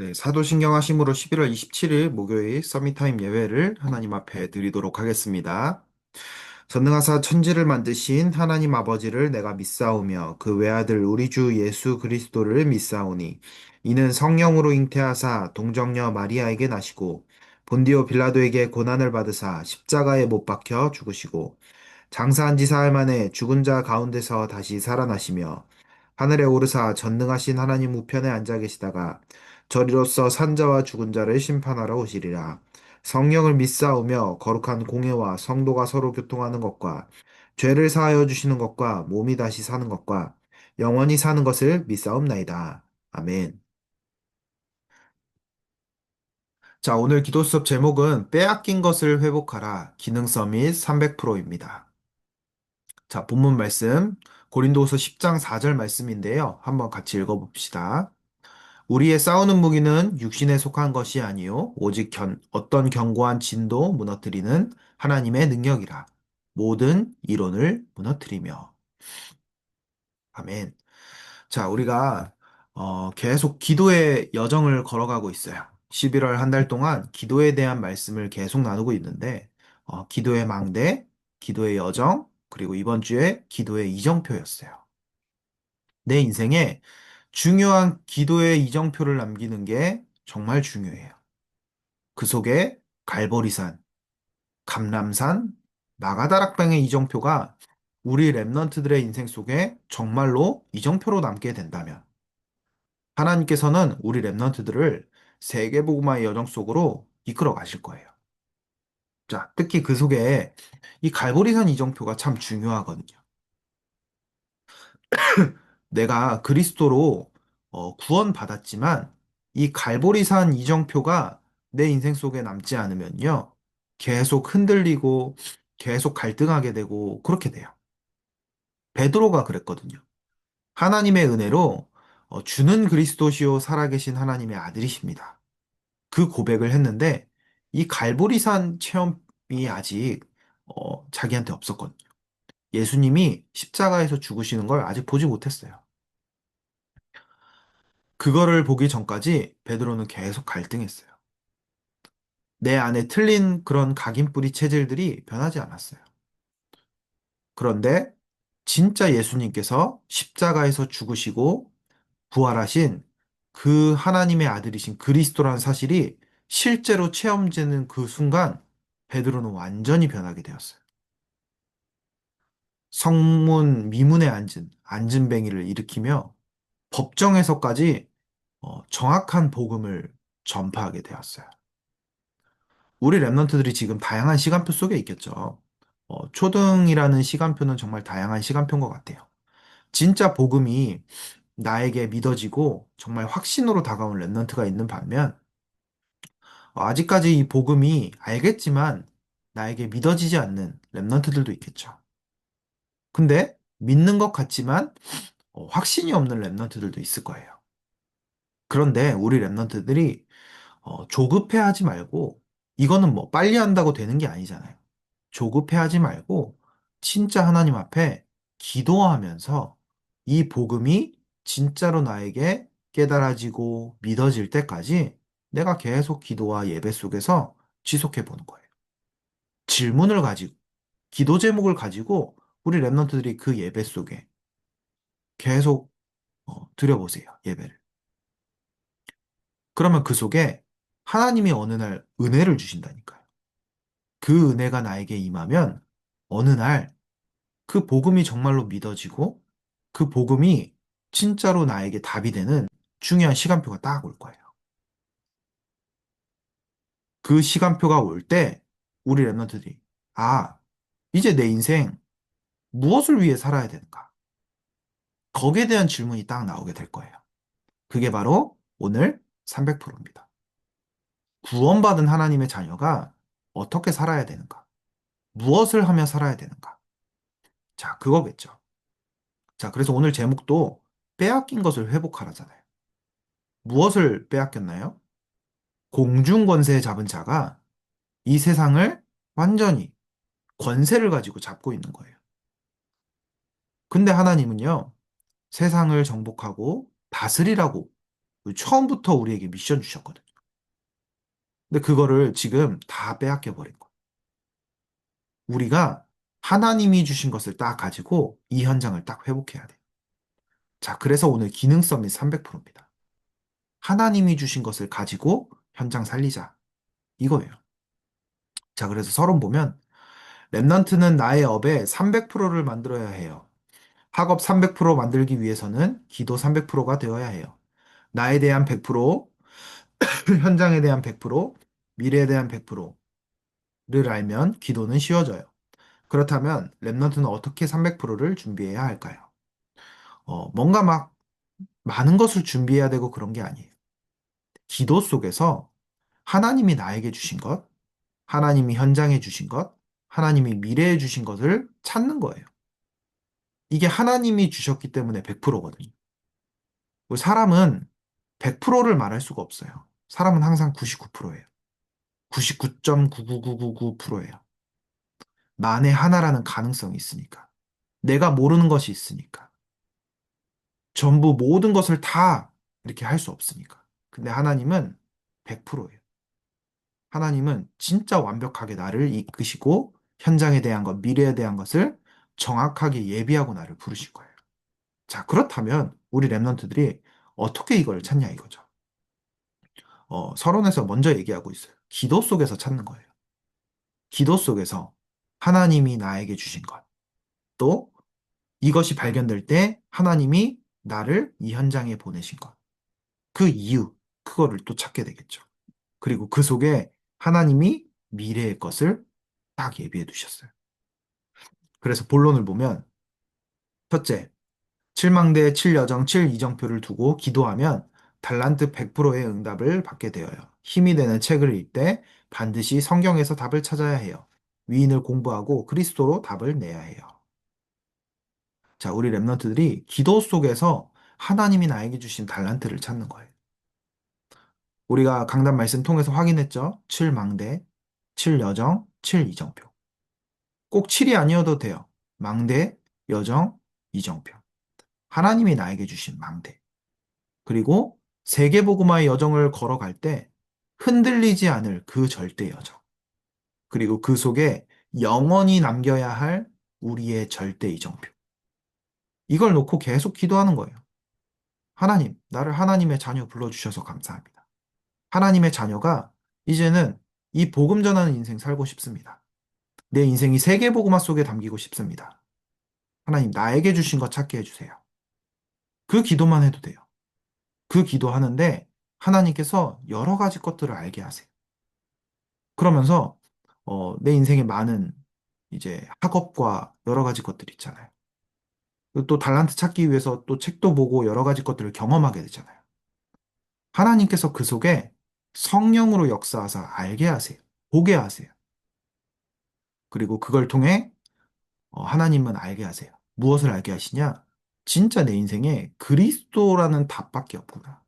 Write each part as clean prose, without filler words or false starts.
네, 사도신경 하심으로 11월 27일 목요일 서밋타임 예배를 하나님 앞에 드리도록 하겠습니다. 전능하사 천지를 만드신 하나님 아버지를 내가 믿사오며 그 외아들 우리 주 예수 그리스도를 믿사오니 이는 성령으로 잉태하사 동정녀 마리아에게 나시고 본디오 빌라도에게 고난을 받으사 십자가에 못 박혀 죽으시고 장사한 지 사흘 만에 죽은 자 가운데서 다시 살아나시며 하늘에 오르사 전능하신 하나님 우편에 앉아 계시다가 저리로서 산자와 죽은 자를 심판하러 오시리라. 성령을 믿사오며 거룩한 공예와 성도가 서로 교통하는 것과 죄를 사하여 주시는 것과 몸이 다시 사는 것과 영원히 사는 것을 믿사옵나이다. 아멘. 자, 오늘 기도 수업 제목은 빼앗긴 것을 회복하라. 기능 서밋 300%입니다. 자, 본문 말씀 고린도후서 10장 4절 말씀인데요. 한번 같이 읽어봅시다. 우리의 싸우는 무기는 육신에 속한 것이 아니요 오직 어떤 견고한 진도 무너뜨리는 하나님의 능력이라. 모든 이론을 무너뜨리며. 아멘. 자, 우리가 계속 기도의 여정을 걸어가고 있어요. 11월 한 달 동안 기도에 대한 말씀을 계속 나누고 있는데 기도의 망대, 기도의 여정, 그리고 이번 주에 기도의 이정표였어요. 내 인생에 중요한 기도의 이정표를 남기는 게 정말 중요해요. 그 속에 갈보리산, 감람산, 마가다락방의 이정표가 우리 랩넌트들의 인생 속에 정말로 이정표로 남게 된다면 하나님께서는 우리 랩넌트들을 세계복음화의 여정 속으로 이끌어 가실 거예요. 자, 특히 그 속에 이 갈보리산 이정표가 참 중요하거든요. 내가 그리스도로 구원받았지만 이 갈보리산 이정표가 내 인생 속에 남지 않으면요. 계속 흔들리고 계속 갈등하게 되고 그렇게 돼요. 베드로가 그랬거든요. 하나님의 은혜로 주는 그리스도시요 살아계신 하나님의 아들이십니다. 그 고백을 했는데 이 갈보리산 체험이 아직 자기한테 없었거든요. 예수님이 십자가에서 죽으시는 걸 아직 보지 못했어요. 그거를 보기 전까지 베드로는 계속 갈등했어요. 내 안에 틀린 그런 각인뿌리 체질들이 변하지 않았어요. 그런데 진짜 예수님께서 십자가에서 죽으시고 부활하신 그 하나님의 아들이신 그리스도라는 사실이 실제로 체험되는 그 순간 베드로는 완전히 변하게 되었어요. 성문 미문에 앉은 안진뱅이를 일으키며 법정에서까지 정확한 복음을 전파하게 되었어요. 우리 랩런트들이 지금 다양한 시간표 속에 있겠죠. 초등이라는 시간표는 정말 다양한 시간표인 것 같아요. 진짜 복음이 나에게 믿어지고 정말 확신으로 다가온 랩런트가 있는 반면, 아직까지 이 복음이 알겠지만 나에게 믿어지지 않는 랩런트들도 있겠죠. 근데 믿는 것 같지만 확신이 없는 랩런트들도 있을 거예요. 그런데 우리 랩런트들이 조급해하지 말고 이거는 뭐 빨리 한다고 되는 게 아니잖아요. 조급해하지 말고 진짜 하나님 앞에 기도하면서 이 복음이 진짜로 나에게 깨달아지고 믿어질 때까지 내가 계속 기도와 예배 속에서 지속해 보는 거예요. 질문을 가지고 기도 제목을 가지고 우리 랩런트들이 그 예배 속에 계속 드려보세요. 예배를. 그러면 그 속에 하나님이 어느 날 은혜를 주신다니까요. 그 은혜가 나에게 임하면 어느 날 그 복음이 정말로 믿어지고 그 복음이 진짜로 나에게 답이 되는 중요한 시간표가 딱 올 거예요. 그 시간표가 올 때 우리 랩런트들이 아, 이제 내 인생 무엇을 위해 살아야 되는가? 거기에 대한 질문이 딱 나오게 될 거예요. 그게 바로 오늘 300%입니다. 구원받은 하나님의 자녀가 어떻게 살아야 되는가? 무엇을 하며 살아야 되는가? 자, 그거겠죠. 자, 그래서 오늘 제목도 빼앗긴 것을 회복하라잖아요. 무엇을 빼앗겼나요? 공중 권세 잡은 자가 이 세상을 완전히 권세를 가지고 잡고 있는 거예요. 근데 하나님은요, 세상을 정복하고 다스리라고 처음부터 우리에게 미션 주셨거든요. 근데 그거를 지금 다 빼앗겨 버린 거예요. 우리가 하나님이 주신 것을 딱 가지고 이 현장을 딱 회복해야 돼요. 자, 그래서 오늘 기능 서밋 300%입니다. 하나님이 주신 것을 가지고 현장 살리자. 이거예요. 자, 그래서 서론 보면 랩넌트는 나의 업에 300%를 만들어야 해요. 학업 300% 만들기 위해서는 기도 300%가 되어야 해요. 나에 대한 100%, 현장에 대한 100%, 미래에 대한 100%를 알면 기도는 쉬워져요. 그렇다면 랩넌트는 어떻게 300%를 준비해야 할까요? 뭔가 막 많은 것을 준비해야 되고 그런 게 아니에요. 기도 속에서 하나님이 나에게 주신 것, 하나님이 현장에 주신 것, 하나님이 미래에 주신 것을 찾는 거예요. 이게 하나님이 주셨기 때문에 100%거든요. 사람은 100%를 말할 수가 없어요. 사람은 항상 99%예요. 99.99999%예요. 만에 하나라는 가능성이 있으니까. 내가 모르는 것이 있으니까. 전부 모든 것을 다 이렇게 할 수 없으니까. 근데 하나님은 100%예요. 하나님은 진짜 완벽하게 나를 이끄시고 현장에 대한 것, 미래에 대한 것을 정확하게 예비하고 나를 부르실 거예요. 자, 그렇다면 우리 랩런트들이 어떻게 이걸 찾냐 이거죠. 서론에서 먼저 얘기하고 있어요. 기도 속에서 찾는 거예요. 기도 속에서 하나님이 나에게 주신 것, 또 이것이 발견될 때 하나님이 나를 이 현장에 보내신 것, 그 이유, 그거를 또 찾게 되겠죠. 그리고 그 속에 하나님이 미래의 것을 딱 예비해 두셨어요. 그래서 본론을 보면, 첫째, 7망대 7여정 7이정표를 두고 기도하면 달란트 100%의 응답을 받게 되어요. 힘이 되는 책을 읽되 반드시 성경에서 답을 찾아야 해요. 위인을 공부하고 그리스도로 답을 내야 해요. 자, 우리 랩런트들이 기도 속에서 하나님이 나에게 주신 달란트를 찾는 거예요. 우리가 강단 말씀 통해서 확인했죠? 7망대, 7여정, 7이정표. 꼭 7이 아니어도 돼요. 망대, 여정, 이정표. 하나님이 나에게 주신 망대. 그리고 세계복음화의 여정을 걸어갈 때 흔들리지 않을 그 절대 여정. 그리고 그 속에 영원히 남겨야 할 우리의 절대 이정표. 이걸 놓고 계속 기도하는 거예요. 하나님, 나를 하나님의 자녀 불러주셔서 감사합니다. 하나님의 자녀가 이제는 이 복음 전하는 인생 살고 싶습니다. 내 인생이 세계복음화 속에 담기고 싶습니다. 하나님, 나에게 주신 것 찾게 해주세요. 그 기도만 해도 돼요. 그 기도하는데 하나님께서 여러 가지 것들을 알게 하세요. 그러면서 내 인생에 많은 이제 학업과 여러 가지 것들 있잖아요. 그리고 또 달란트 찾기 위해서 또 책도 보고 여러 가지 것들을 경험하게 되잖아요. 하나님께서 그 속에 성령으로 역사하사 알게 하세요. 보게 하세요. 그리고 그걸 통해 하나님은 알게 하세요. 무엇을 알게 하시냐? 진짜 내 인생에 그리스도라는 답밖에 없구나.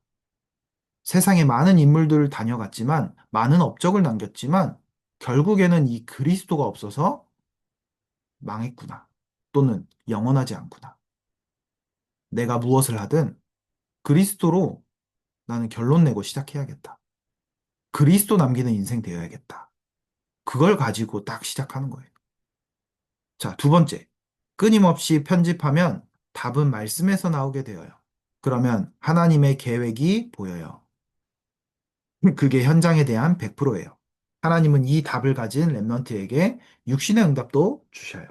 세상에 많은 인물들을 다녀갔지만, 많은 업적을 남겼지만, 결국에는 이 그리스도가 없어서 망했구나. 또는 영원하지 않구나. 내가 무엇을 하든 그리스도로 나는 결론 내고 시작해야겠다. 그리스도 남기는 인생 되어야겠다. 그걸 가지고 딱 시작하는 거예요. 자, 두 번째. 끊임없이 편집하면 답은 말씀에서 나오게 되어요. 그러면 하나님의 계획이 보여요. 그게 현장에 대한 100%예요. 하나님은 이 답을 가진 랩넌트에게 육신의 응답도 주셔요.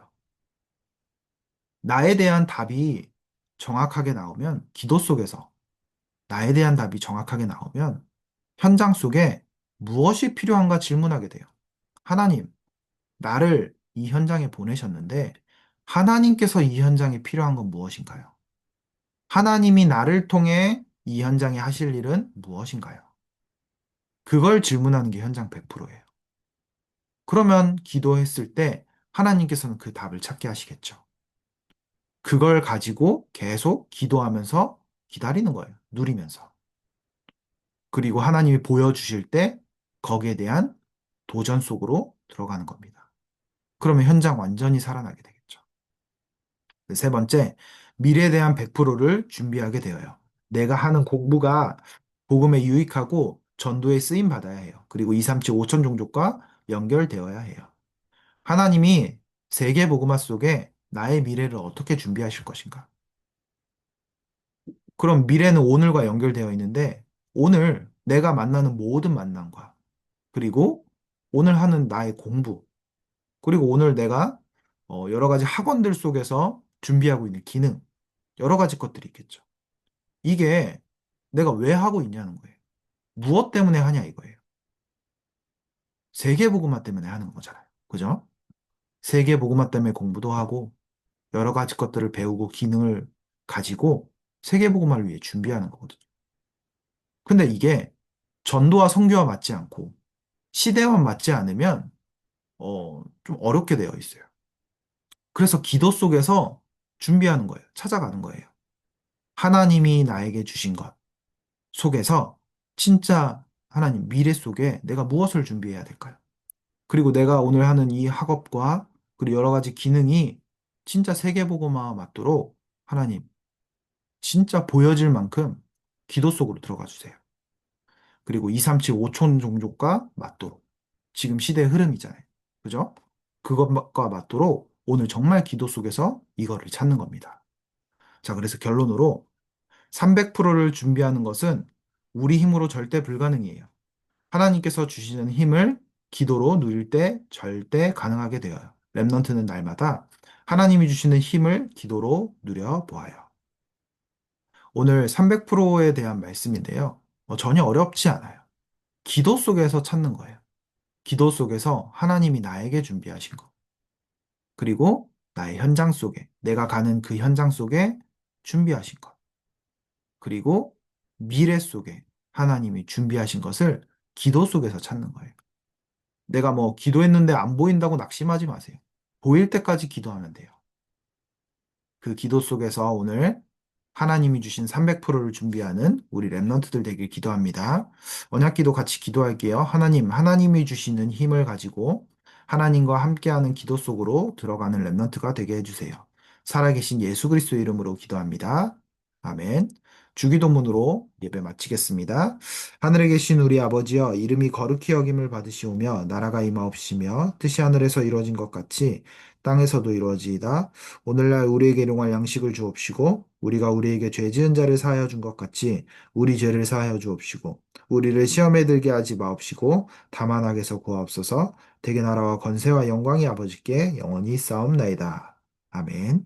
나에 대한 답이 정확하게 나오면, 기도 속에서 나에 대한 답이 정확하게 나오면 현장 속에 무엇이 필요한가 질문하게 돼요. 하나님, 나를 이 현장에 보내셨는데 하나님께서 이 현장에 필요한 건 무엇인가요? 하나님이 나를 통해 이 현장에 하실 일은 무엇인가요? 그걸 질문하는 게 현장 100%예요. 그러면 기도했을 때 하나님께서는 그 답을 찾게 하시겠죠. 그걸 가지고 계속 기도하면서 기다리는 거예요. 누리면서. 그리고 하나님이 보여주실 때 거기에 대한 도전 속으로 들어가는 겁니다. 그러면 현장 완전히 살아나게 되겠죠. 세 번째, 미래에 대한 100%를 준비하게 되어요. 내가 하는 공부가 복음에 유익하고 전도에 쓰임 받아야 해요. 그리고 237 5천 종족과 연결되어야 해요. 하나님이 세계 복음화 속에 나의 미래를 어떻게 준비하실 것인가? 그럼 미래는 오늘과 연결되어 있는데 오늘 내가 만나는 모든 만남과 그리고 오늘 하는 나의 공부 그리고 오늘 내가 여러 가지 학원들 속에서 준비하고 있는 기능 여러 가지 것들이 있겠죠. 이게 내가 왜 하고 있냐는 거예요. 무엇 때문에 하냐 이거예요. 세계복음화 때문에 하는 거잖아요. 그죠? 세계복음화 때문에 공부도 하고 여러 가지 것들을 배우고 기능을 가지고 세계복음화를 위해 준비하는 거거든요. 근데 이게 전도와 선교와 맞지 않고 시대와 맞지 않으면 좀 어렵게 되어 있어요. 그래서 기도 속에서 준비하는 거예요. 찾아가는 거예요. 하나님이 나에게 주신 것 속에서 진짜 하나님 미래 속에 내가 무엇을 준비해야 될까요? 그리고 내가 오늘 하는 이 학업과 그리고 여러 가지 기능이 진짜 세계보고마 맞도록 하나님 진짜 보여질 만큼 기도 속으로 들어가 주세요. 그리고 237 5촌 종족과 맞도록 지금 시대의 흐름이잖아요. 그죠? 그것과 맞도록 오늘 정말 기도 속에서 이거를 찾는 겁니다. 자, 그래서 결론으로 300%를 준비하는 것은 우리 힘으로 절대 불가능이에요. 하나님께서 주시는 힘을 기도로 누릴 때 절대 가능하게 되어요. 랩넌트는 날마다 하나님이 주시는 힘을 기도로 누려 보아요. 오늘 300%에 대한 말씀인데요. 전혀 어렵지 않아요. 기도 속에서 찾는 거예요. 기도 속에서 하나님이 나에게 준비하신 것. 그리고 나의 현장 속에, 내가 가는 그 현장 속에 준비하신 것. 그리고 미래 속에 하나님이 준비하신 것을 기도 속에서 찾는 거예요. 내가 뭐 기도했는데 안 보인다고 낙심하지 마세요. 보일 때까지 기도하면 돼요. 그 기도 속에서 오늘 하나님이 주신 300%를 준비하는 우리 랩런트들 되길 기도합니다. 언약 기도 같이 기도할게요. 하나님, 하나님이 주시는 힘을 가지고 하나님과 함께하는 기도 속으로 들어가는 랩런트가 되게 해주세요. 살아계신 예수 그리스도의 이름으로 기도합니다. 아멘. 주기도문으로 예배 마치겠습니다. 하늘에 계신 우리 아버지여, 이름이 거룩히 여김을 받으시오며 나라가 임하옵시며 뜻이 하늘에서 이루어진 것 같이 땅에서도 이루어지이다. 오늘날 우리에게 일용할 양식을 주옵시고 우리가 우리에게 죄 지은 자를 사하여 준 것 같이 우리 죄를 사하여 주옵시고 우리를 시험에 들게 하지 마옵시고 다만 악에서 구하옵소서. 대개 나라와 권세와 영광이 아버지께 영원히 있사옵나이다. 아멘.